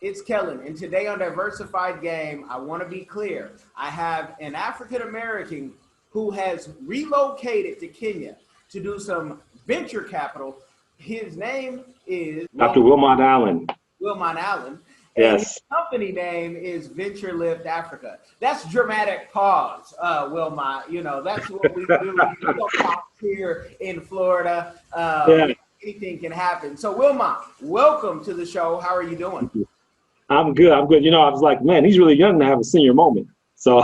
it's Kellen. And today on Diversified Game, I want to be clear. I have an African American who has relocated to Kenya to do some venture capital. His name is Dr. Wilmot Allen. Wilmot Allen. And Yes. his company name is Venture Lift Africa. That's dramatic pause, Wilmot. You know, that's what we do. We don't talk here in Florida. Anything can happen. So, Wilmot, welcome to the show. How are you doing? I'm good. I'm good. You know, I was like, man, he's really young to have a senior moment. So.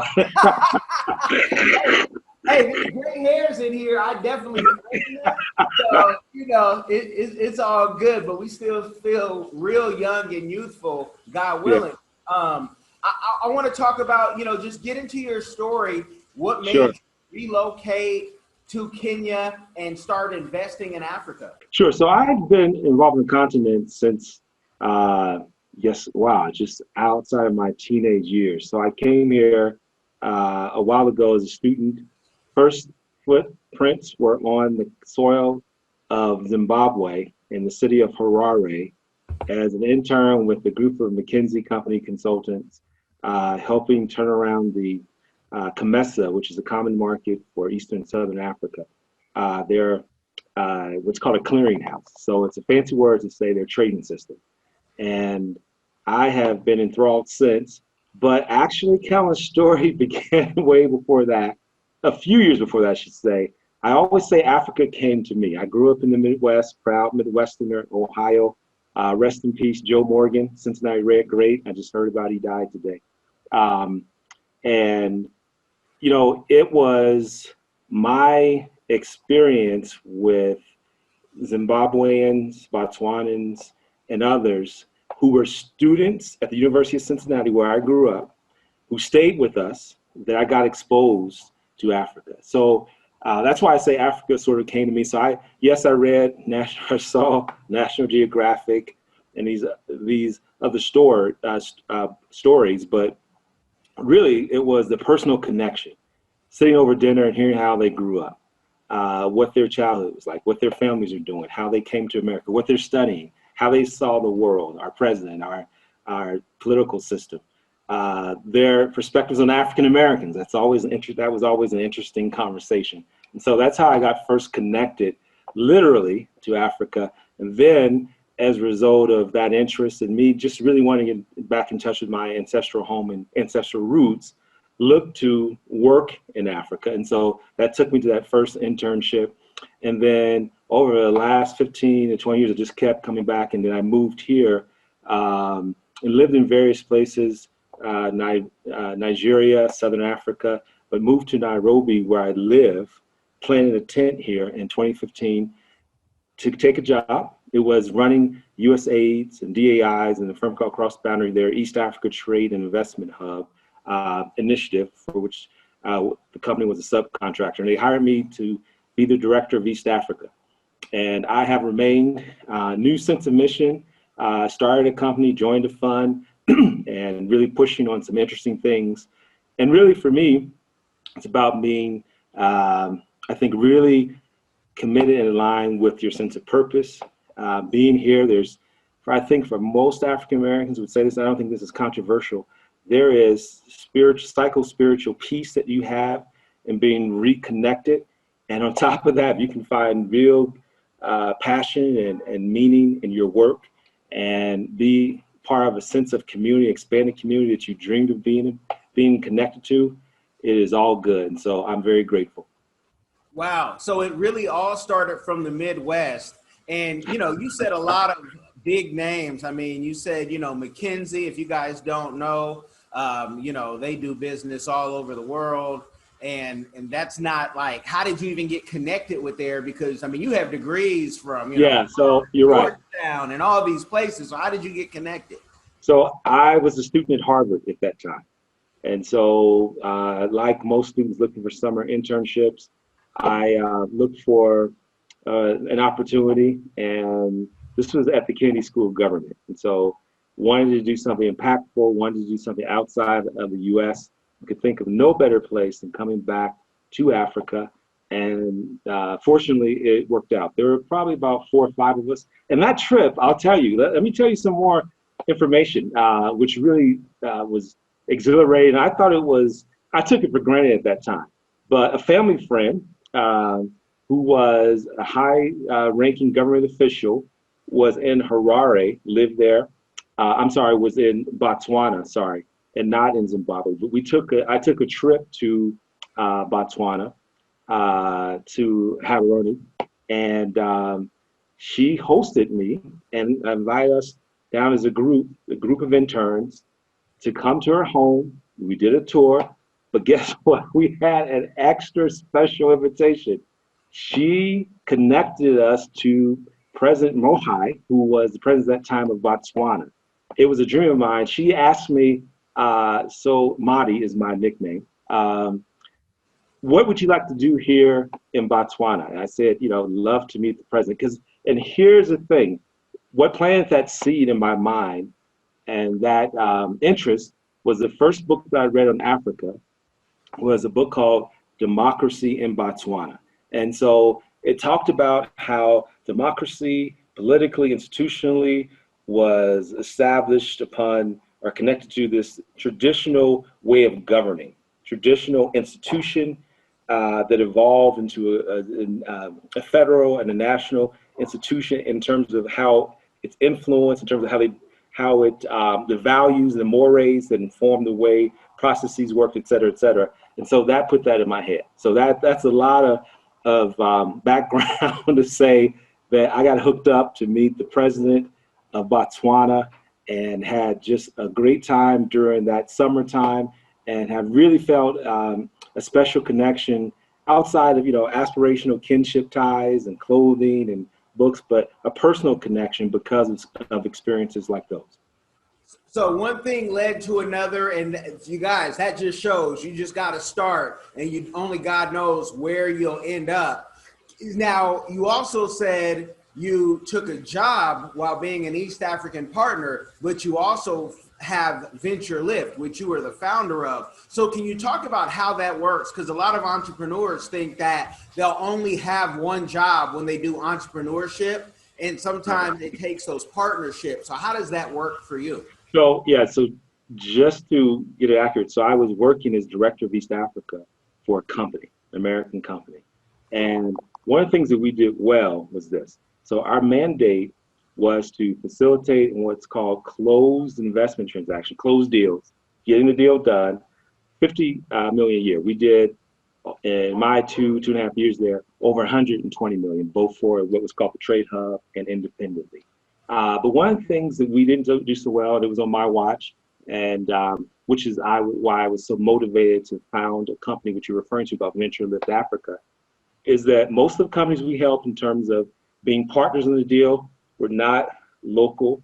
Hey, there's gray hairs in here. I definitely that. So, you know, it's all good, but we still feel real young and youthful, God willing. Yeah. I want to talk about, you know, just get into your story. What made you relocate to Kenya and start investing in Africa? Sure. So I've been involved in the continent since, just outside of my teenage years. So I came here a while ago as a student. First footprints were on the soil of Zimbabwe in the city of Harare as an intern with a group of McKinsey company consultants, helping turn around the COMESA, which is a common market for Eastern and Southern Africa. They're what's called a clearinghouse. So it's a fancy word to say their trading system. And I have been enthralled since, but actually Kellen's story began way before that. A few years before that, I should say. I always say Africa came to me. I grew up in the Midwest, proud Midwesterner, Ohio. Rest in peace, Joe Morgan, Cincinnati Red Great. I just heard about he died today. And, you know, it was my experience with Zimbabweans, Botswanans, and others who were students at the University of Cincinnati, where I grew up, who stayed with us, that I got exposed to Africa. So that's why I say Africa sort of came to me. So I read I saw National Geographic and these other stories, but really it was the personal connection, sitting over dinner and hearing how they grew up, what their childhood was like, what their families are doing, how they came to America, what they're studying, how they saw the world, our president, our political system. Their perspectives on African Americans. That was always an interesting conversation. And so that's how I got first connected literally to Africa. And then as a result of that interest in me just really wanting to get back in touch with my ancestral home and ancestral roots, looked to work in Africa. And so that took me to that first internship. And then over the last 15 to 20 years, I just kept coming back. And then I moved here and lived in various places. Nigeria, Southern Africa, but moved to Nairobi where I live, planted a tent here in 2015 to take a job. It was running USAIDs and DAIs and a firm called Cross Boundary, their East Africa Trade and Investment Hub initiative, for which the company was a subcontractor. And they hired me to be the director of East Africa. And I have remained new sense of mission, started a company, joined a fund, and really pushing on some interesting things. And really for me, it's about being, I think, really committed and aligned with your sense of purpose. Being here, I think for most African Americans would say this, I don't think this is controversial, there is psycho-spiritual peace that you have in being reconnected. And on top of that, you can find real passion and meaning in your work and be part of a sense of community, expanded community that you dreamed of being connected to. It is all good. And so I'm very grateful. Wow. So it really all started from the Midwest. And, you know, you said a lot of big names. I mean, you said, you know, McKinsey, if you guys don't know, you know, they do business all over the world. And that's not like, how did you even get connected with there? Because, I mean, you have degrees from, you know, so you're right. Georgetown and all these places. So how did you get connected? So I was a student at Harvard at that time. And so like most students looking for summer internships, I looked for an opportunity, and this was at the Kennedy School of Government. And so wanted to do something impactful, wanted to do something outside of the US. I could think of no better place than coming back to Africa. And fortunately, it worked out. There were probably about 4 or 5 of us. And that trip, I'll tell you, let me tell you some more information, which really was exhilarating. I took it for granted at that time. But a family friend who was a high-ranking government official was in Harare, lived there. Was in Botswana, sorry, and not in Zimbabwe. But I took a trip to Botswana to Gaborone, and she hosted me and invited us down as a group of interns, to come to her home. We did a tour, but guess what? We had an extra special invitation. She connected us to President Mohai, who was the president at that time of Botswana. It was a dream of mine. She asked me, so Madi is my nickname, what would you like to do here in Botswana? And I said, love to meet the president. And here's the thing, what planted that seed in my mind and that interest was the first book that I read on Africa was a book called Democracy in Botswana. And so it talked about how democracy, politically, institutionally, was established upon or connected to this traditional way of governing, traditional institution that evolved into a federal and a national institution in terms of how its influence, in terms of the values and the mores that inform the way processes work, et cetera, et cetera. And so that put that in my head. So that's a lot of background to say that I got hooked up to meet the president of Botswana and had just a great time during that summertime, and have really felt a special connection outside of, aspirational kinship ties and clothing and books, but a personal connection because of experiences like those. So one thing led to another, and you guys, that just shows you just got to start, and only God knows where you'll end up. Now, you also said you took a job while being an East African partner, but you also have Venture Lift, which you are the founder of. So can you talk about how that works? Because a lot of entrepreneurs think that they'll only have one job when they do entrepreneurship, and sometimes it takes those partnerships. So how does that work for you? So just to get it accurate, so I was working as director of East Africa for a company, an American company. And one of the things that we did well was this. So our mandate was to facilitate what's called closed investment transaction, closed deals, getting the deal done, 50 million a year. We did, in my two and a half years there, over 120 million, both for what was called the Trade Hub and independently. But one of the things that we didn't do so well, and it was on my watch, and which is why I was so motivated to found a company, which you're referring to, called Venture Lift Africa, is that most of the companies we helped in terms of being partners in the deal were not local,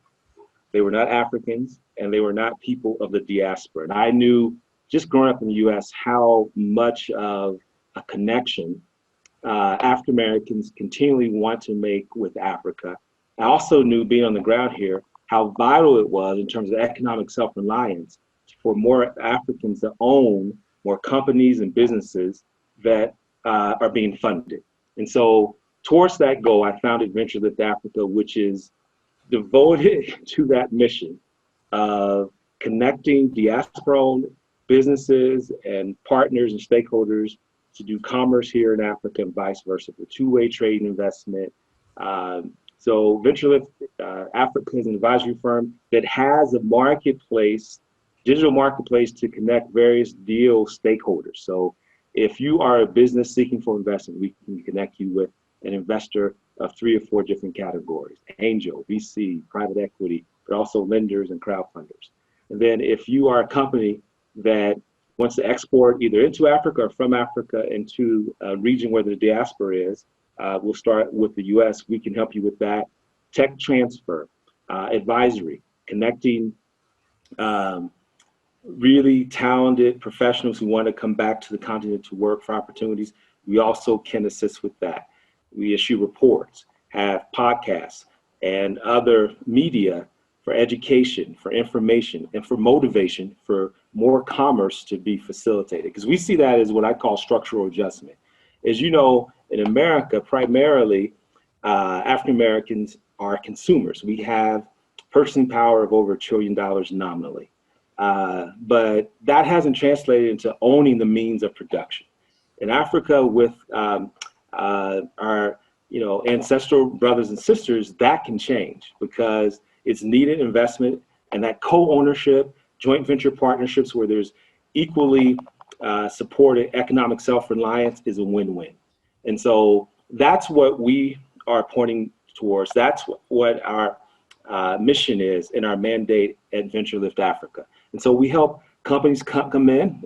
they were not Africans, and they were not people of the diaspora. And I knew, just growing up in the US, how much of a connection African Americans continually want to make with Africa. I also knew, being on the ground here, how vital it was in terms of economic self-reliance for more Africans to own more companies and businesses that are being funded. And so towards that goal, I founded Venture Lift Africa, which is devoted to that mission of connecting diaspora-owned businesses and partners and stakeholders to do commerce here in Africa and vice versa, for two-way trade and investment. So Venture Lift Africa is an advisory firm that has a marketplace, digital marketplace, to connect various deal stakeholders. So if you are a business seeking for investment, we can connect you with an investor of 3 or 4 different categories: angel, VC, private equity, but also lenders and crowdfunders. And then if you are a company that wants to export either into Africa or from Africa into a region where the diaspora is, we'll start with the US. We can help you with that. Tech transfer, advisory, connecting really talented professionals who want to come back to the continent to work for opportunities. We also can assist with that. We issue reports, have podcasts and other media for education, for information, and for motivation, for more commerce to be facilitated. Because we see that as what I call structural adjustment. As you know, in America, primarily, African Americans are consumers. We have purchasing power of over $1 trillion nominally. But that hasn't translated into owning the means of production. In Africa, with our ancestral brothers and sisters, that can change because it's needed investment, and that co-ownership, joint venture partnerships where there's equally supported economic self-reliance is a win-win. And so that's what we are pointing towards. That's what our mission is in our mandate at Venture Lift Africa. And so we help companies come in,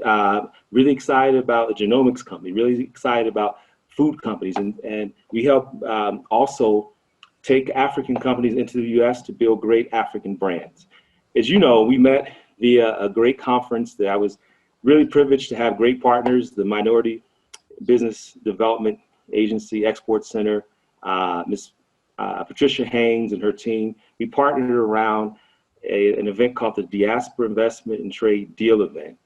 really excited about a genomics company, really excited about food companies. And we help also take African companies into the US to build great African brands. As you know, we met via a great conference that I was really privileged to have great partners, the Minority Business Development Agency, Export Center, Ms. Patricia Haynes and her team. We partnered around an event called the Diaspora Investment and Trade Deal Event.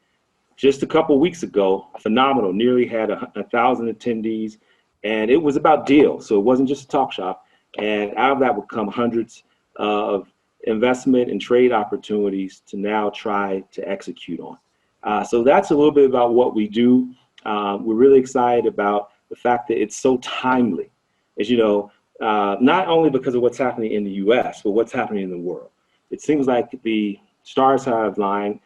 Just a couple of weeks ago, phenomenal, nearly had 1,000 attendees, and it was about deals. So it wasn't just a talk shop. And out of that would come hundreds of investment and trade opportunities to now try to execute on. So that's a little bit about what we do. We're really excited about the fact that it's so timely, as you know, not only because of what's happening in the US, but what's happening in the world. It seems like the stars have aligned.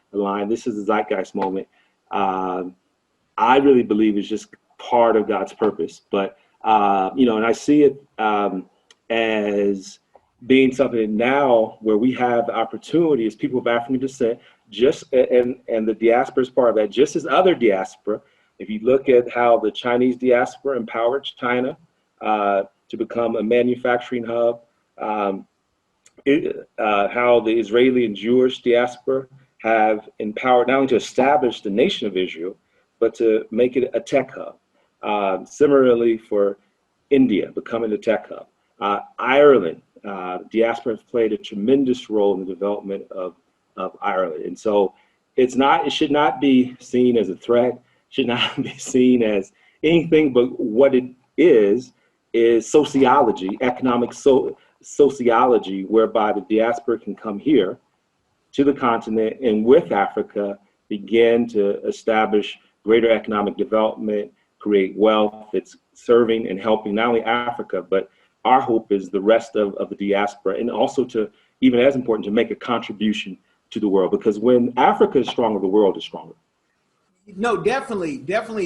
This is the zeitgeist moment. I really believe it's just part of God's purpose. But, and I see it as being something now where we have the opportunity as people of African descent, and the diaspora is part of that, just as other diaspora. If you look at how the Chinese diaspora empowered China to become a manufacturing hub, how the Israeli and Jewish diaspora have empowered not only to establish the nation of Israel, but to make it a tech hub. Similarly for India becoming a tech hub. Ireland, diaspora has played a tremendous role in the development of Ireland. And so it should not be seen as a threat, should not be seen as anything but what it is sociology, economic sociology, whereby the diaspora can come here to the continent and with Africa begin to establish greater economic development, create wealth that's serving and helping not only Africa, but our hope is the rest of the diaspora, and also to, even as important, to make a contribution to the world, because when Africa is stronger, the world is stronger. No, definitely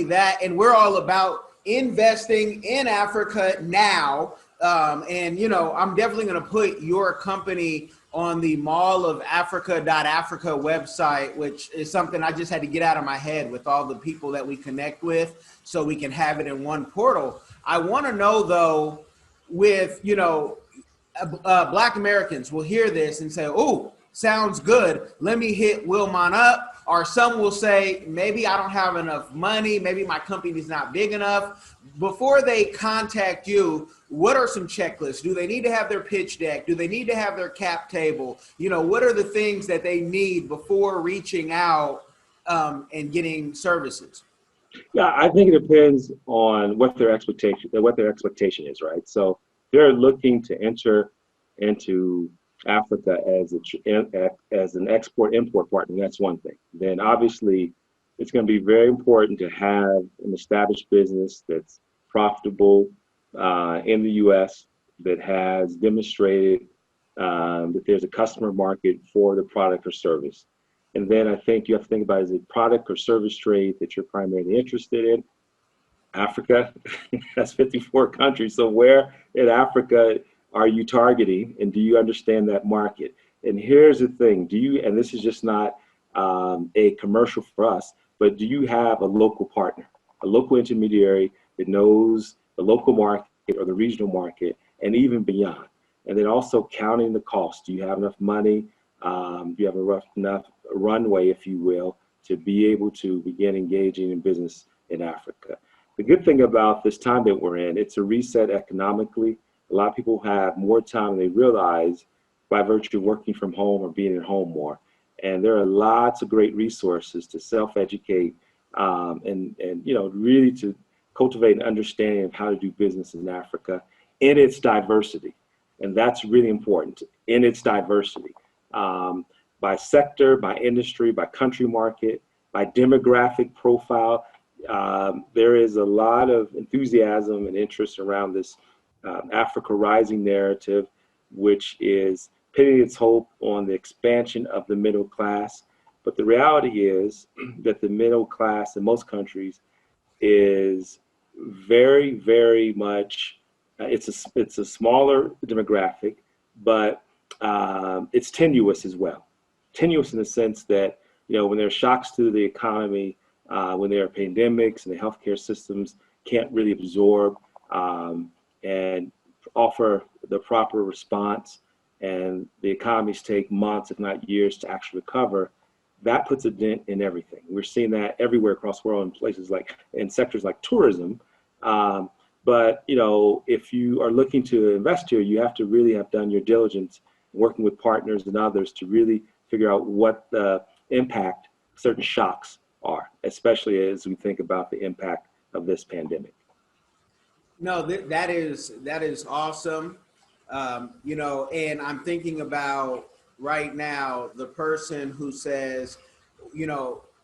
that. And we're all about investing in Africa now. And, I'm definitely going to put your company on the Mall of Africa.Africa website, which is something I just had to get out of my head with all the people that we connect with so we can have it in one portal. I want to know, though, with, Black Americans will hear this and say, oh, sounds good. Let me hit Wilmot up. Or some will say, maybe I don't have enough money. Maybe my company's not big enough. Before they contact you, what are some checklists? Do they need to have their pitch deck? Do they need to have their cap table? What are the things that they need before reaching out and getting services? Yeah, I think it depends on what their expectation is, right? So they're looking to enter into Africa as an export-import partner. That's one thing. Then obviously, it's going to be very important to have an established business that's profitable in the U.S., that has demonstrated that there's a customer market for the product or service. And then I think you have to think about, is it product or service trade that you're primarily interested in? Africa has 54 countries. So where in Africa are you targeting, and do you understand that market? And here's the thing, and this is just not a commercial for us, but do you have a local partner, a local intermediary that knows the local market or the regional market and even beyond? And then also counting the cost. Do you have enough money? Do you have enough runway, if you will, to be able to begin engaging in business in Africa? The good thing about this time that we're in, it's a reset economically. A lot of people have more time than they realize by virtue of working from home or being at home more. And there are lots of great resources to self-educate and really to cultivate an understanding of how to do business in Africa in its diversity. And that's really important. in its diversity, by sector, by industry, by country market, by demographic profile. There is a lot of enthusiasm and interest around this Africa Rising narrative, which is pitting its hope on the expansion of the middle class. But the reality is that the middle class in most countries is very, very much, it's a smaller demographic, but it's tenuous as well. Tenuous in the sense that, when there are shocks to the economy, when there are pandemics and the healthcare systems can't really absorb and offer the proper response, and the economies take months, if not years, to actually recover, that puts a dent in everything. We're seeing that everywhere across the world in places in sectors like tourism. But, if you are looking to invest here, you have to really have done your diligence, working with partners and others to really figure out what the impact certain shocks are, especially as we think about the impact of this pandemic. No, that is awesome. And I'm thinking about right now the person who says,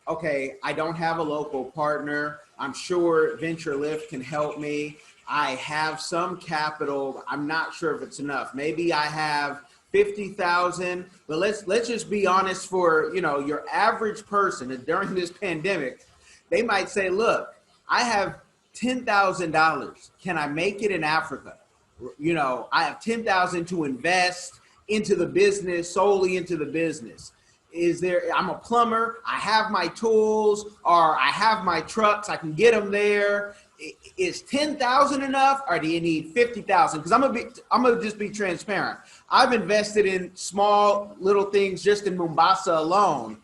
okay, I don't have a local partner. I'm sure Venture Lift can help me. I have some capital. I'm not sure if it's enough. Maybe I have 50,000, but let's just be honest for, your average person during this pandemic, they might say, look, I have $10,000. Can I make it in Africa? I have 10,000 to invest into the business, solely into the business. I'm a plumber, I have my tools, or I have my trucks, I can get them there. Is 10,000 enough, or do you need 50,000? Because I'm gonna just be transparent. I've invested in small little things just in Mombasa alone,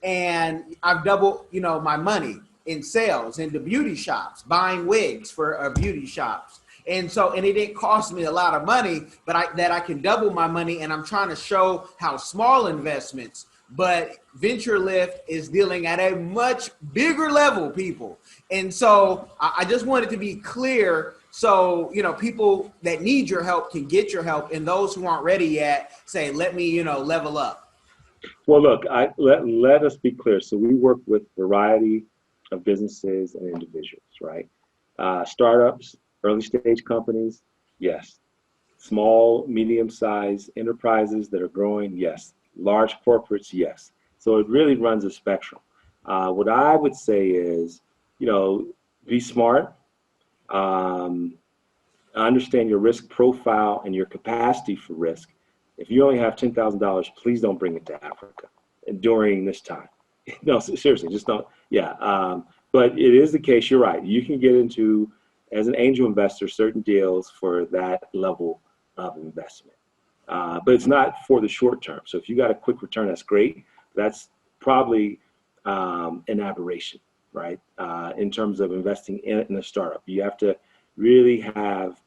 and I've doubled, my money in sales into beauty shops, buying wigs for beauty shops. And it didn't cost me a lot of money, but I can double my money, and I'm trying to show how small investments. But Venture Lift is dealing at a much bigger level, people. And so I just wanted to be clear so, people that need your help can get your help, and those who aren't ready yet say, let me, level up. Well, look, let us be clear. So we work with a variety of businesses and individuals, right? Startups, early stage companies, yes. Small, medium-sized enterprises that are growing, yes. Large corporates, yes. So it really runs a spectrum. What I would say is, be smart, understand your risk profile and your capacity for risk. If you only have $10,000, please don't bring it to Africa during this time. No, seriously, just don't. Yeah. But it is the case. You're right. You can get into, as an angel investor, certain deals for that level of investment. But it's not for the short term. So if you got a quick return, that's great. That's probably an aberration, right? In terms of investing in a startup, you have to really have,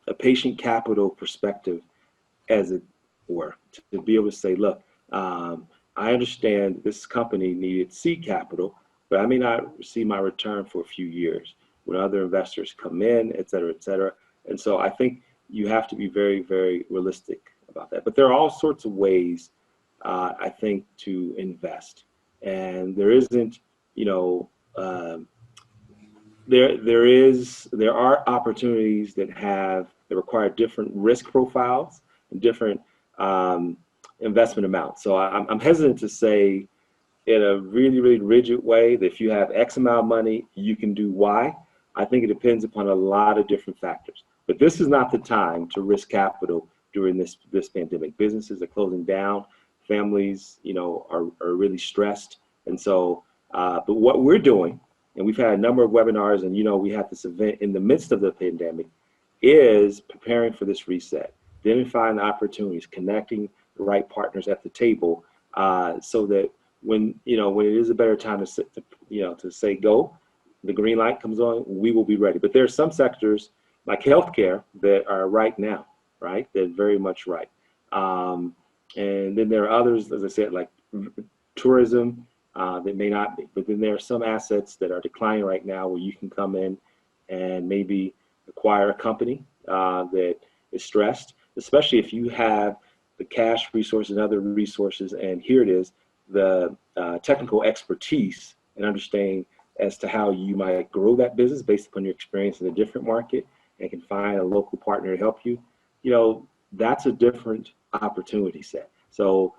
a patient capital perspective, as it were, to be able to say, look, I understand this company needed seed capital, but I may not receive my return for a few years when other investors come in, et cetera, et cetera. And so I think you have to be very, very realistic about that. But there are all sorts of ways, I think, to invest. And there isn't, there are opportunities that require different risk profiles and different investment amounts. So I'm hesitant to say in a really, really rigid way that if you have X amount of money, you can do Y. I think it depends upon a lot of different factors. But this is not the time to risk capital during this pandemic. Businesses are closing down. Families, are really stressed. And so, but what we're doing, and we've had a number of webinars, and we had this event in the midst of the pandemic, is preparing for this reset, identifying the opportunities, connecting the right partners at the table, so that when it is a better time to say go, the green light comes on, we will be ready. But there are some sectors like healthcare that are right now, right? They're very much right. And then there are others, as I said, like tourism, that may not be. But then there are some assets that are declining right now where you can come in and maybe acquire a company that is stressed. especially if you have the cash resources and other resources, and here it is, the technical expertise and understanding as to how you might grow that business based upon your experience in a different market, and can find a local partner to help you, that's a different opportunity set. So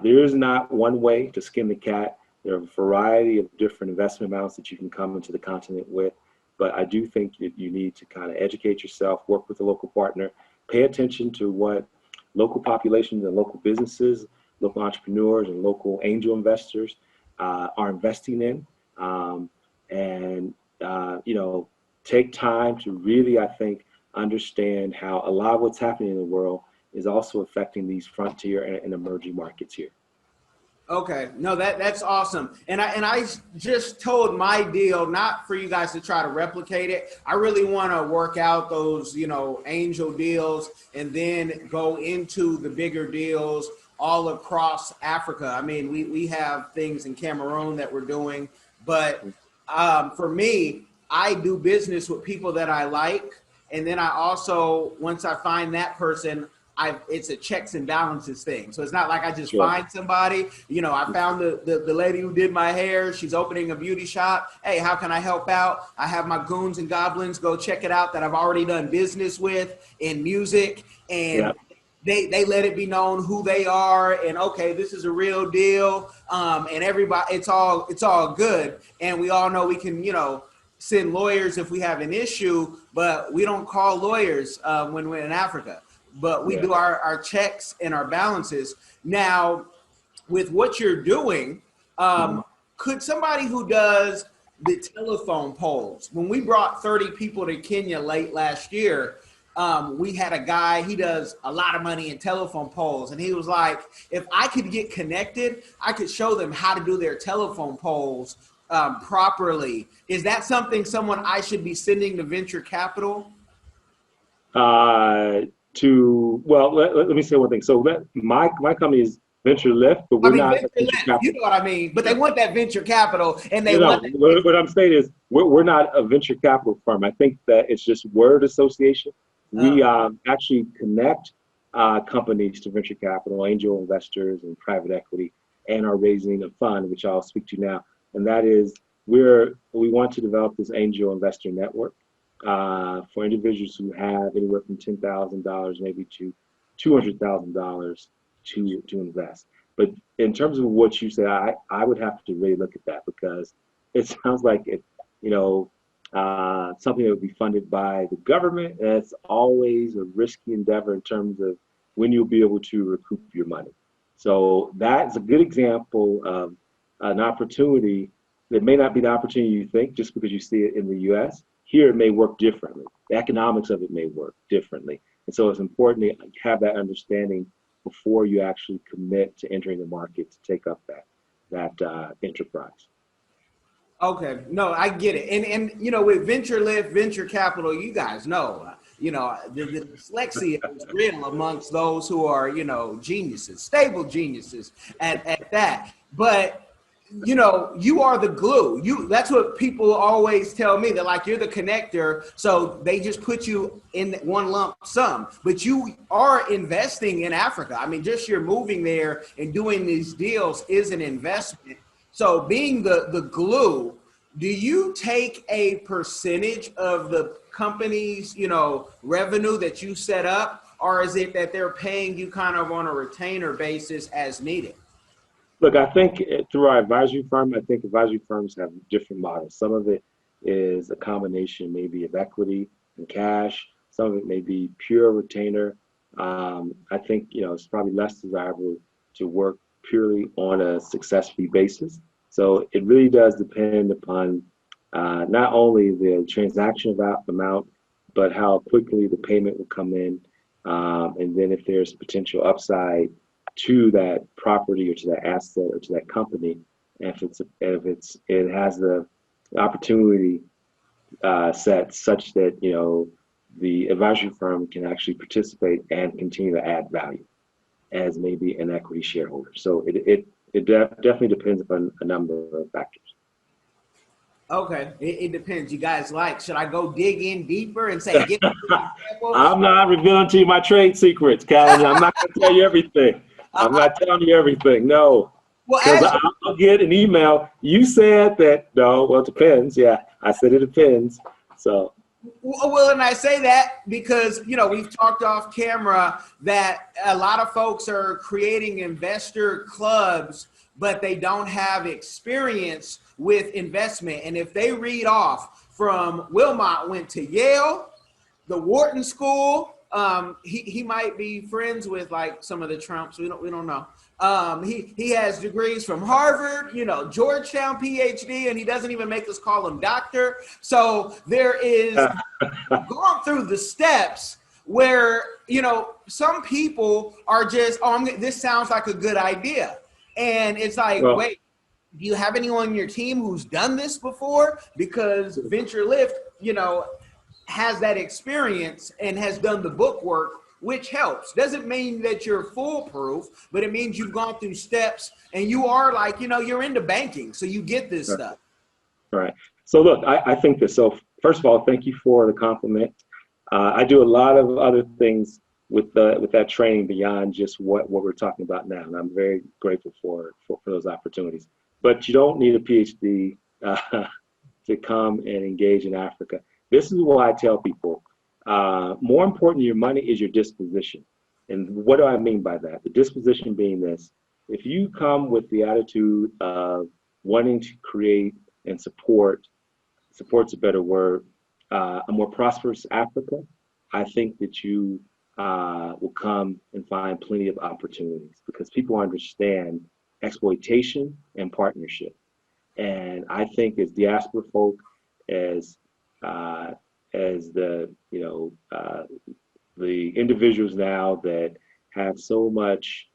there is not one way to skin the cat. There are a variety of different investment amounts that you can come into the continent with. But I do think that you need to kind of educate yourself, work with a local partner, pay attention to what local populations and local businesses, local entrepreneurs and local angel investors are investing in. And take time to really, I think, understand how a lot of what's happening in the world is also affecting these frontier and emerging markets here. Okay, no, that's awesome. And I just told my deal, not for you guys to try to replicate it. I really want to work out those, angel deals and then go into the bigger deals all across Africa. I mean, we have things in Cameroon that we're doing, but for me, I do business with people that I like. And then I also, once I find that person, it's a checks and balances thing. So it's not like I just find somebody. I found the lady who did my hair. She's opening a beauty shop. Hey, how can I help out? I have my goons and goblins. Go check it out that I've already done business with in music. And they let it be known who they are. And okay, this is a real deal. And everybody, it's all good. And we all know we can, send lawyers if we have an issue, but we don't call lawyers when we're in Africa. But we do our checks and our balances. Now, with what you're doing, could somebody who does the telephone polls, when we brought 30 people to Kenya late last year, we had a guy, he does a lot of money in telephone polls. And he was like, if I could get connected, I could show them how to do their telephone polls properly. Is that someone I should be sending to venture capital? Let me say one thing. So my company is Venture Lift, but we're not venture capital. You know what I mean? But they want that venture capital, and they want. What I'm saying is we're not a venture capital firm. I think that it's just word association. We actually connect companies to venture capital, angel investors, and private equity, and are raising a fund, which I'll speak to now. And that is we want to develop this angel investor network for individuals who have anywhere from $10,000 maybe to $200,000 to invest. But in terms of what you say, I would have to really look at that, because it sounds like something that would be funded by the government. That's always a risky endeavor in terms of when you'll be able to recoup your money. So that's a good example of an opportunity that may not be the opportunity you think just because you see it in the US. Here it may work differently. The economics of it may work differently. And so it's important to have that understanding before you actually commit to entering the market to take up that enterprise. Okay, no, I get it. And with Venture Lift, venture capital, you guys know, the dyslexia is real amongst those who are, geniuses, stable geniuses at that. But you are the glue. That's what people always tell me, that like you're the connector. So they just put you in one lump sum, but you are investing in Africa. I mean, just you're moving there and doing these deals is an investment. So being the glue, do you take a percentage of the company's, revenue that you set up, or is it that they're paying you kind of on a retainer basis as needed? Look, I think through our advisory firm, I think advisory firms have different models. Some of it is a combination maybe of equity and cash. Some of it may be pure retainer. I think, it's probably less desirable to work purely on a success fee basis. So it really does depend upon not only the transaction amount, but how quickly the payment will come in. And then if there's potential upside to that property or to that asset or to that company, if it has the opportunity set such that the advisory firm can actually participate and continue to add value as maybe an equity shareholder. So it definitely depends upon a number of factors. Okay, it depends. You guys like, should I go dig in deeper and say, give me an example? I'm not revealing to you my trade secrets, Kellen. I'm not going to tell you everything. I'm not telling you everything. No, Well, because I'll get an email. You said that. No, well, it depends. Yeah, I said it depends. So. Well, and I say that because, you know, we've talked off camera that a lot of folks are creating investor clubs, but they don't have experience with investment. And if they read off from Wilmot went to Yale, the Wharton School, he might be friends with like some of the Trumps. We don't know. He has degrees from Harvard, you know, Georgetown PhD, and he doesn't even make us call him doctor. So there is gone through the steps where, you know, some people are just, this sounds like a good idea. And it's like, Well, wait, do you have anyone on your team who's done this before? Because Venture Lift, you know, has that experience and has done the book work, which helps. Doesn't mean that you're foolproof, but it means you've gone through steps and you are like, you know, you're into banking, so you get this stuff. Right. So look, I think this. So first of all, thank you for the compliment. I do a lot of other things with that training beyond just what we're talking about now, and I'm very grateful for those opportunities. But you don't need a PhD to come and engage in Africa. This is why I tell people, more important than your money is your disposition. And what do I mean by that? The disposition being this: if you come with the attitude of wanting to create and support's a better word, a more prosperous Africa, I think that you will come and find plenty of opportunities because people understand exploitation and partnership. And I think as diaspora folk, as the the individuals now that have so much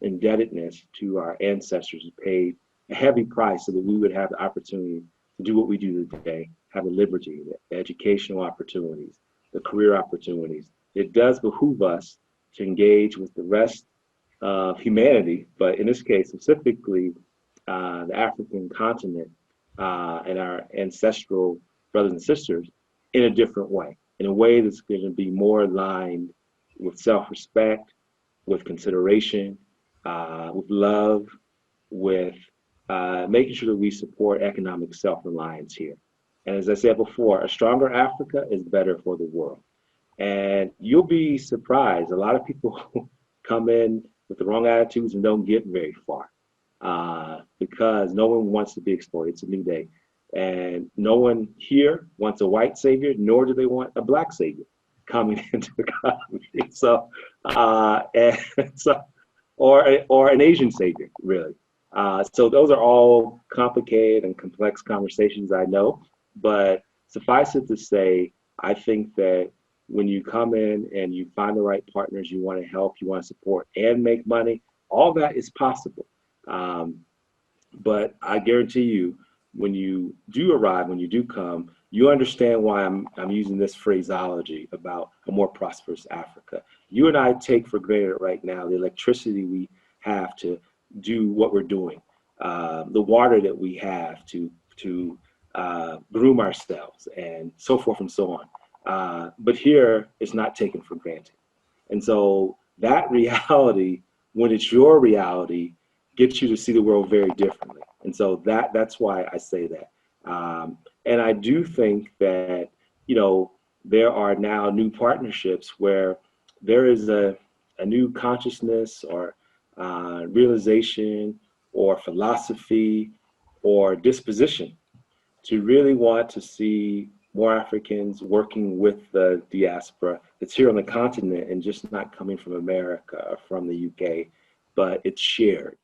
indebtedness to our ancestors who paid a heavy price so that we would have the opportunity to do what we do today, have the liberty, the educational opportunities, the career opportunities. It does behoove us to engage with the rest of humanity, but in this case, specifically the African continent and our ancestral brothers and sisters in a different way, in a way that's going to be more aligned with self-respect, with consideration, with love, with making sure that we support economic self-reliance here. And as I said before, a stronger Africa is better for the world. And you'll be surprised. A lot of people come in with the wrong attitudes and don't get very far because no one wants to be exploited. It's a new day. And no one here wants a white savior, nor do they want a black savior coming into the country. So, or an Asian savior, really. So those are all complicated and complex conversations, I know, but suffice it to say, I think that when you come in and you find the right partners, you want to help, you want to support and make money, all that is possible. But I guarantee you, when you do arrive, when you do come, you understand why I'm using this phraseology about a more prosperous Africa. You and I take for granted right now the electricity we have to do what we're doing, the water that we have to groom ourselves, and so forth and so on. But here, it's not taken for granted. And so that reality, when it's your reality, gets you to see the world very differently. And so that's why I say that. And I do think that, you know, there are now new partnerships where there is a new consciousness or realization or philosophy or disposition to really want to see more Africans working with the diaspora that's here on the continent and just not coming from America or from the UK, but it's shared.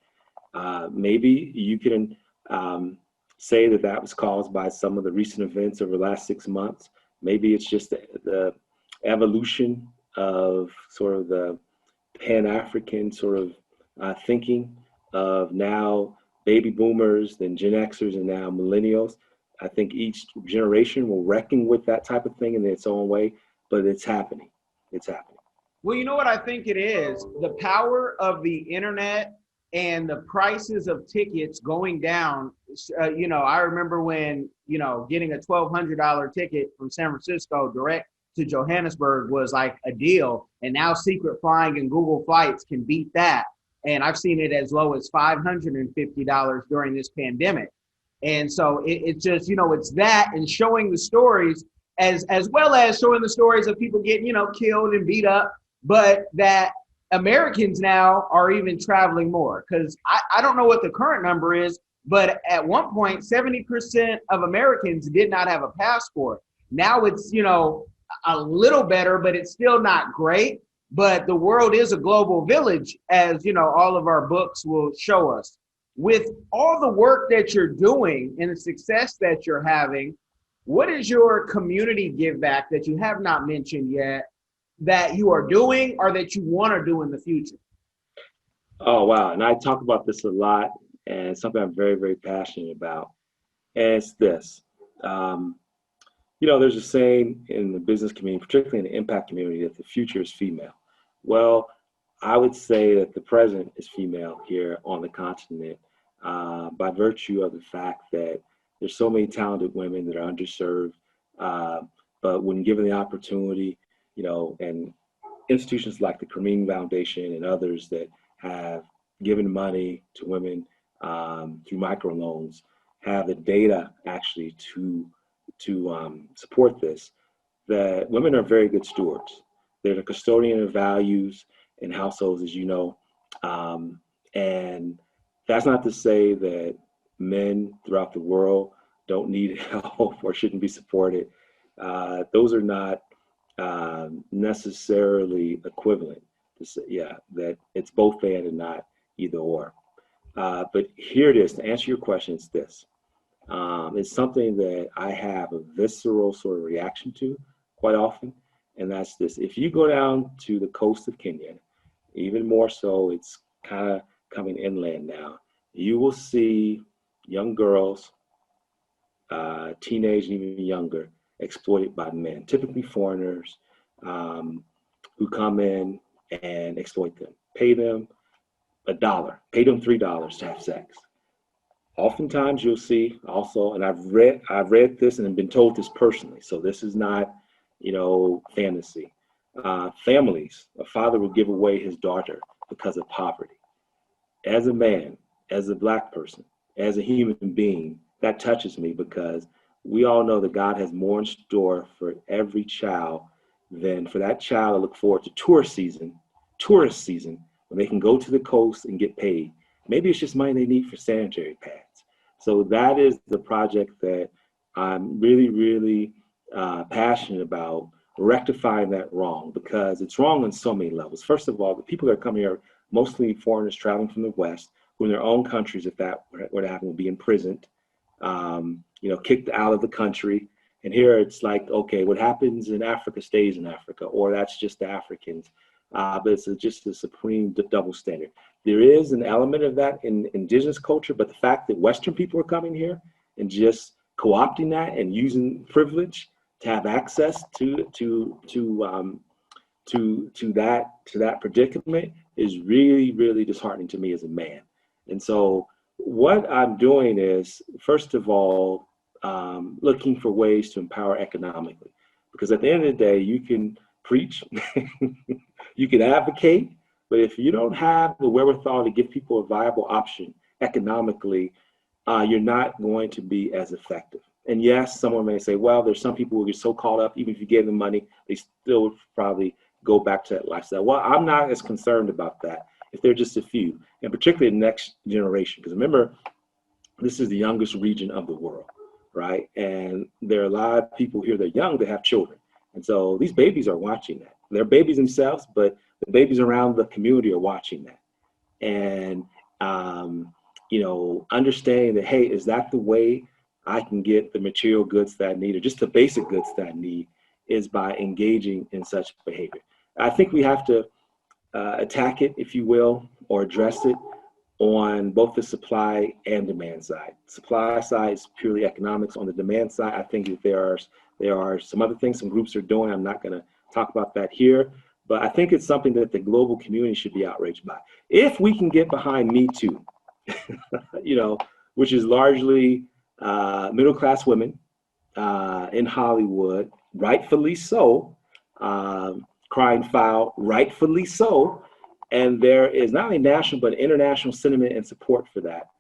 Maybe you can say that was caused by some of the recent events over the last 6 months. Maybe it's just the evolution of sort of the Pan-African sort of thinking of now baby boomers, then Gen Xers, and now millennials. I think each generation will reckon with that type of thing in its own way, but it's happening. It's happening. Well, you know what I think it is? The power of the internet and the prices of tickets going down. I remember when, getting a $1,200 ticket from San Francisco direct to Johannesburg was like a deal. And now Secret Flying and Google Flights can beat that. And I've seen it as low as $550 during this pandemic. And so it's just, it's that, and showing the stories as well as showing the stories of people getting, killed and beat up, but that Americans now are even traveling more. Because I don't know what the current number is, but at one point, 70% of Americans did not have a passport. Now it's, a little better, but it's still not great. But the world is a global village, as, all of our books will show us. With all the work that you're doing and the success that you're having, what is your community give back that you have not mentioned yet that you are doing or that you want to do in the future? Oh, wow. And I talk about this a lot, and something I'm very, very passionate about. And it's this. There's a saying in the business community, particularly in the impact community, that the future is female. Well, I would say that the present is female here on the continent, by virtue of the fact that there's so many talented women that are underserved, but when given the opportunity, and institutions like the Kareem Foundation and others that have given money to women through microloans have the data actually to support this, that women are very good stewards. They're the custodian of values in households, as you know. And that's not to say that men throughout the world don't need help or shouldn't be supported. Those are not necessarily equivalent. That it's both and not either or. But here it is, to answer your question, it's this. It's something that I have a visceral sort of reaction to quite often, and that's this. If you go down to the coast of Kenya, even more so, it's kind of coming inland now, you will see young girls, teenage and even younger, exploited by men, typically foreigners, who come in and exploit them, pay them $1, pay them $3 to have sex. Oftentimes you'll see also, and I've read this and have been told this personally, so this is not, fantasy. Families, a father will give away his daughter because of poverty. As a man, as a Black person, as a human being, that touches me, because we all know that God has more in store for every child than for that child to look forward to tourist season, when they can go to the coast and get paid. Maybe it's just money they need for sanitary pads. So that is the project that I'm really, really passionate about, rectifying that wrong, because it's wrong on so many levels. First of all, the people that come here, mostly foreigners traveling from the West, who in their own countries, if that were to happen, would be imprisoned, kicked out of the country. And here it's like, okay, what happens in Africa stays in Africa, or that's just the Africans. But it's just a supreme double standard. There is an element of that in indigenous culture, but the fact that Western people are coming here and just co-opting that and using privilege to have access to that predicament is really, really disheartening to me as a man. And so what I'm doing is, first of all, looking for ways to empower economically, because at the end of the day, you can preach, you can advocate, but if you don't have the wherewithal to give people a viable option economically, you're not going to be as effective. And yes, someone may say, well, there's some people who get so caught up, even if you gave them money, they still would probably go back to that lifestyle. Well, I'm not as concerned about that if they're just a few, and particularly the next generation, because remember, this is the youngest region of the world, right? And there are a lot of people here that are young that have children. And so these babies are watching that. They're babies themselves, but the babies around the community are watching that. And, understanding that, hey, is that the way I can get the material goods that I need, or just the basic goods that I need, is by engaging in such behavior. I think we have to attack it, if you will, or address it on both the supply and demand side. Supply side is purely economics. On the demand side, I think that there are some other things some groups are doing. I'm not going to talk about that here, But I think it's something that the global community should be outraged by. If we can get behind Me Too, which is largely middle-class women in Hollywood, rightfully so, crying foul, rightfully so. And there is not only national, but international sentiment and support for that.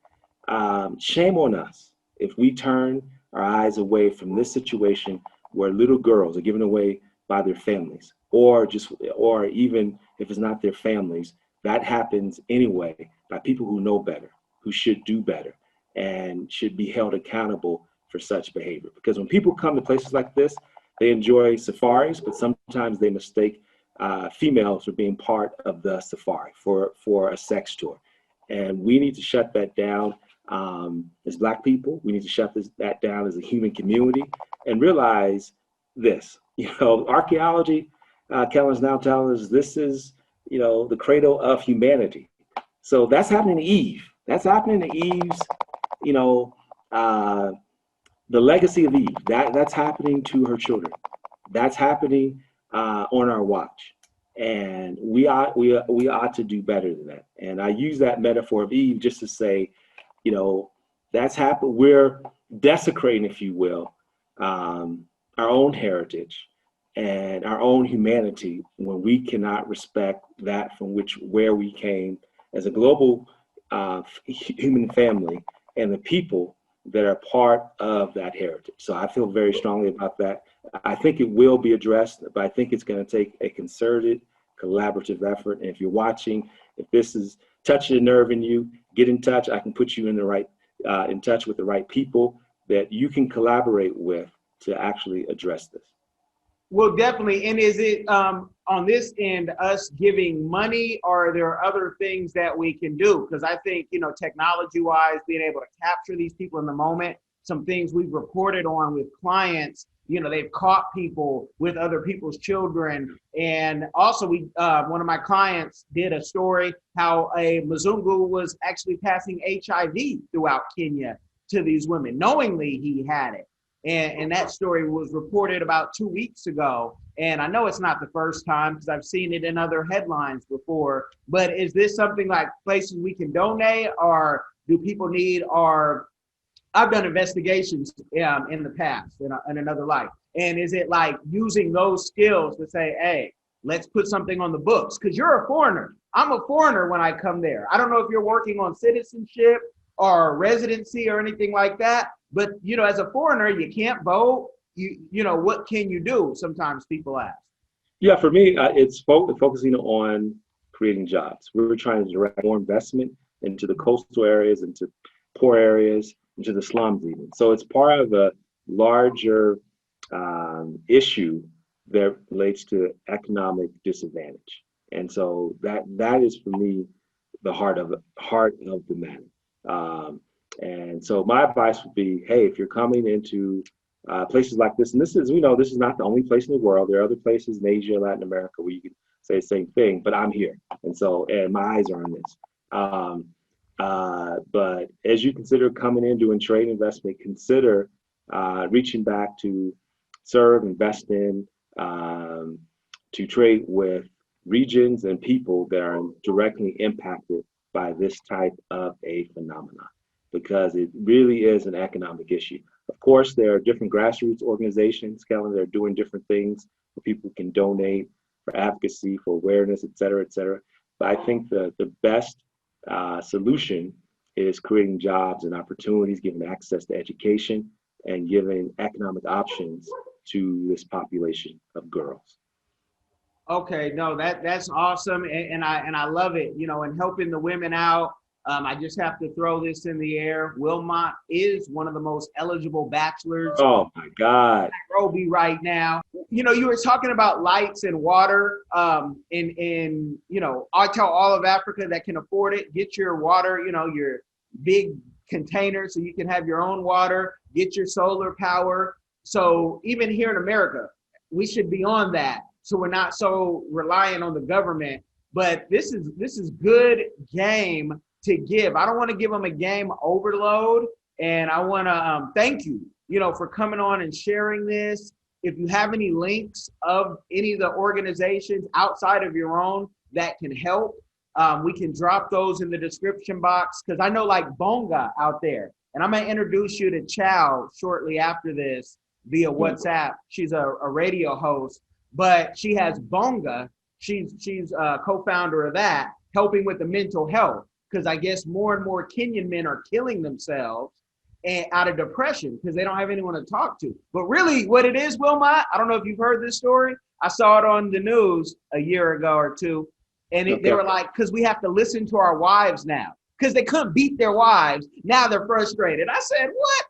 Shame on us if we turn our eyes away from this situation where little girls are given away by their families, or even if it's not their families, that happens anyway by people who know better, who should do better, and should be held accountable for such behavior. Because when people come to places like this, they enjoy safaris, but sometimes they mistake females for being part of the safari for a sex tour. And we need to shut that down as Black people. We need to shut that down as a human community and realize this. Archaeology, Kellen's now telling us this is, the cradle of humanity. So that's happening to Eve. That's happening to Eve's, the legacy of Eve. That's happening to her children. That's happening on our watch. And we ought to do better than that. And I use that metaphor of Eve just to say, that's happened. We're desecrating, if you will, our own heritage and our own humanity when we cannot respect that from where we came as a global human family and the people that are part of that heritage. So I feel very strongly about that. I think it will be addressed, but I think it's going to take a concerted, collaborative effort. And if you're watching, if this is touching a nerve in you, get in touch. I can put you in touch with the right people that you can collaborate with to actually address this. Well, definitely. And is it on this end, us giving money, or are there other things that we can do? Because I think, technology-wise, being able to capture these people in the moment, some things we've reported on with clients, they've caught people with other people's children. And also one of my clients did a story how a Mzungu was actually passing HIV throughout Kenya to these women, knowingly he had it. And that story was reported about 2 weeks ago. And I know it's not the first time because I've seen it in other headlines before, but is this something like places we can donate, or do people need I've done investigations in the past in another life. And is it like using those skills to say, hey, let's put something on the books? Because you're a foreigner. I'm a foreigner when I come there. I don't know if you're working on citizenship or residency or anything like that. But, as a foreigner, you can't vote. What can you do? Sometimes people ask. Yeah, for me, it's focusing on creating jobs. We're trying to direct more investment into the coastal areas, into poor areas, into the slums even. So it's part of a larger issue that relates to economic disadvantage. And so that is, for me, the heart of the matter. And so my advice would be, hey, if you're coming into places like this, and this is not the only place in the world. There are other places in Asia, Latin America, where you can say the same thing, but I'm here. And my eyes are on this. But as you consider coming in, doing trade investment, consider reaching back to serve, invest in, to trade with regions and people that are directly impacted by this type of a phenomenon, because it really is an economic issue. Of course, there are different grassroots organizations, Kellen, that are doing different things where people can donate for advocacy, for awareness, et cetera, et cetera. But I think the best solution is creating jobs and opportunities, giving access to education, and giving economic options to this population of girls. Okay, no, that's awesome, and I love it. And helping the women out. I just have to throw this in the air. Wilmot is one of the most eligible bachelors. Oh my God! Nairobi right now. You were talking about lights and water. I tell all of Africa that can afford it, get your water. Your big container so you can have your own water. Get your solar power. So even here in America, we should be on that. So we're not so reliant on the government. But this is good game to give. I don't want to give them a game overload. And I want to thank you, for coming on and sharing this. if you have any links of any of the organizations outside of your own that can help, we can drop those in the description box. Because I know like Bonga out there, and I'm going to introduce you to Chow shortly after this via WhatsApp. She's a radio host, but she has Bonga. She's a co-founder of that, helping with the mental health. Because I guess more and more Kenyan men are killing themselves and out of depression because they don't have anyone to talk to. But really what it is, Wilmot, I don't know if you've heard this story. I saw it on the news a year ago or two. And they were like, because we have to listen to our wives now because they couldn't beat their wives. Now they're frustrated. I said, what?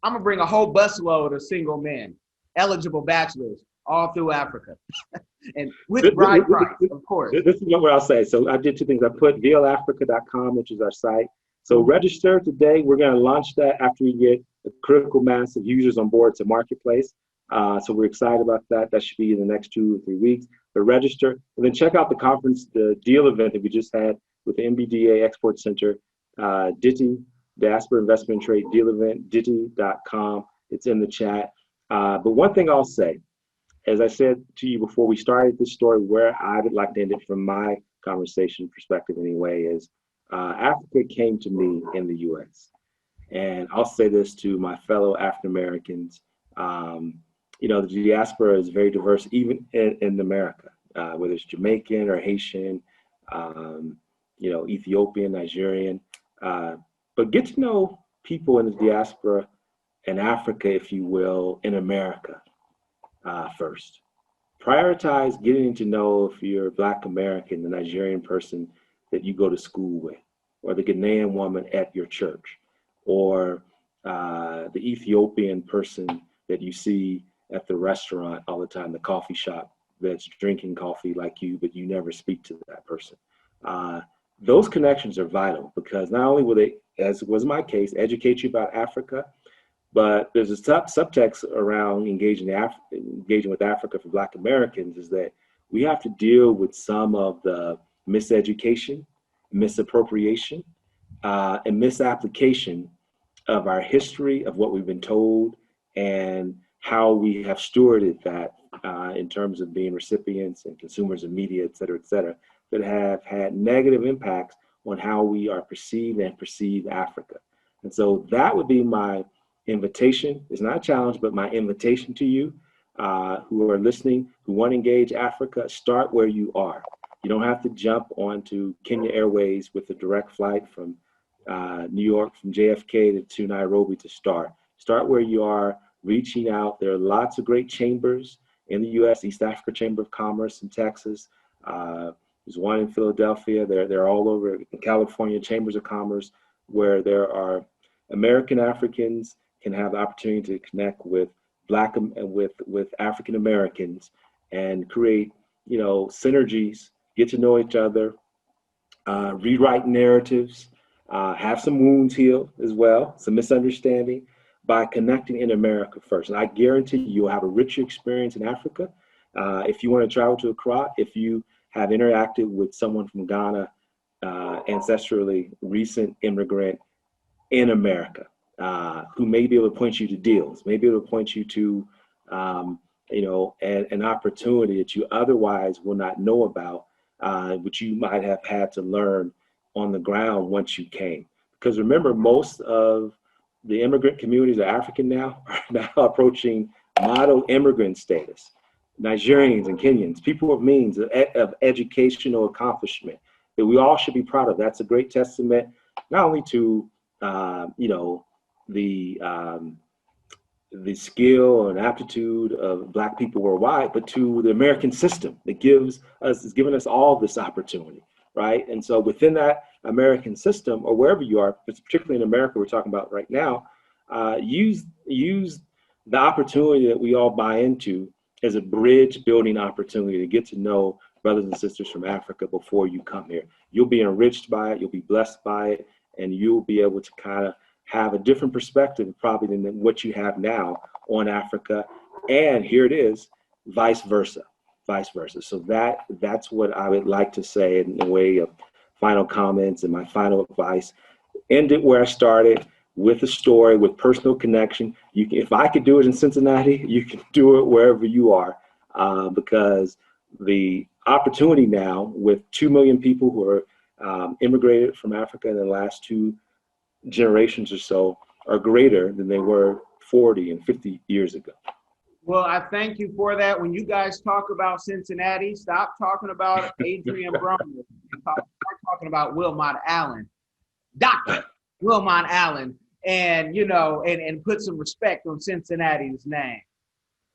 I'm going to bring a whole busload of single men, eligible bachelors, all through Africa. And with bride price, of course. This is what I'll say. So I did two things. I put VLAfrica.com, which is our site. So register today. We're going to launch that after we get a critical mass of users on board to marketplace. So we're excited about that. That should be in the next 2 or 3 weeks. But register and then check out the conference, the deal event that we just had with the MBDA Export Center, DITI, Diaspora Investment Trade Deal Event, DITI.com. It's in the chat. But one thing I'll say, as I said to you before we started this story, where I would like to end it from my conversation perspective anyway, is Africa came to me in the US. And I'll say this to my fellow African Americans, the diaspora is very diverse, even in America, whether it's Jamaican or Haitian, Ethiopian, Nigerian. But get to know people in the diaspora in Africa, if you will, in America. First, prioritize getting to know if you're a Black American, the Nigerian person that you go to school with, or the Ghanaian woman at your church, or the Ethiopian person that you see at the restaurant all the time, the coffee shop that's drinking coffee like you, but you never speak to that person. Those connections are vital because not only will they, as was my case, educate you about Africa, but there's a subtext around engaging with Africa for Black Americans is that we have to deal with some of the miseducation, misappropriation, and misapplication of our history, of what we've been told, and how we have stewarded that in terms of being recipients and consumers of media, et cetera, that have had negative impacts on how we are perceived and perceive Africa. And so that would be my invitation. It's not a challenge, but my invitation to you who are listening, who want to engage Africa. Start where you are. You don't have to jump onto Kenya Airways with a direct flight from New York, from JFK to Nairobi to start. Start where you are, reaching out. There are lots of great chambers in the U.S., East Africa Chamber of Commerce in Texas. There's one in Philadelphia. They're all over in California, chambers of commerce, where there are American Africans can have the opportunity to connect with with African Americans and create, synergies, get to know each other, rewrite narratives, have some wounds healed as well, some misunderstanding by connecting in America first. And I guarantee you'll have a richer experience in Africa. If you want to travel to Accra, if you have interacted with someone from Ghana, ancestrally recent immigrant in America, who may be able to point you to deals, may be able to point you to, an opportunity that you otherwise will not know about, which you might have had to learn on the ground once you came. Because remember, most of the immigrant communities are African now, are now approaching model immigrant status. Nigerians and Kenyans, people of means, of educational accomplishment that we all should be proud of. That's a great testament, not only to the skill and aptitude of Black people worldwide, but to the American system that has given us all this opportunity, right? And so within that American system, or wherever you are, particularly in America, we're talking about right now, use the opportunity that we all buy into as a bridge building opportunity to get to know brothers and sisters from Africa before you come here. You'll be enriched by it, you'll be blessed by it, and you'll be able to kind of have a different perspective probably than what you have now on Africa. And here it is, vice versa. So that's what I would like to say in the way of final comments and my final advice. End it where I started. with a story, with personal connection. You can, if I could do it in Cincinnati, you can do it wherever you are, because the opportunity now with 2 million people who are immigrated from Africa in the last 2 generations or so are greater than they were 40 and 50 years ago. Well, I thank you for that. When you guys talk about Cincinnati, stop talking about Adrian Broner. Start talking about Wilmot Allen, Dr. Wilmot Allen, and, you know, and put some respect on Cincinnati's name.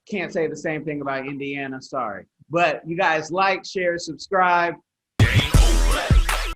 Can't say the same thing about Indiana, sorry. But you guys like, share, subscribe.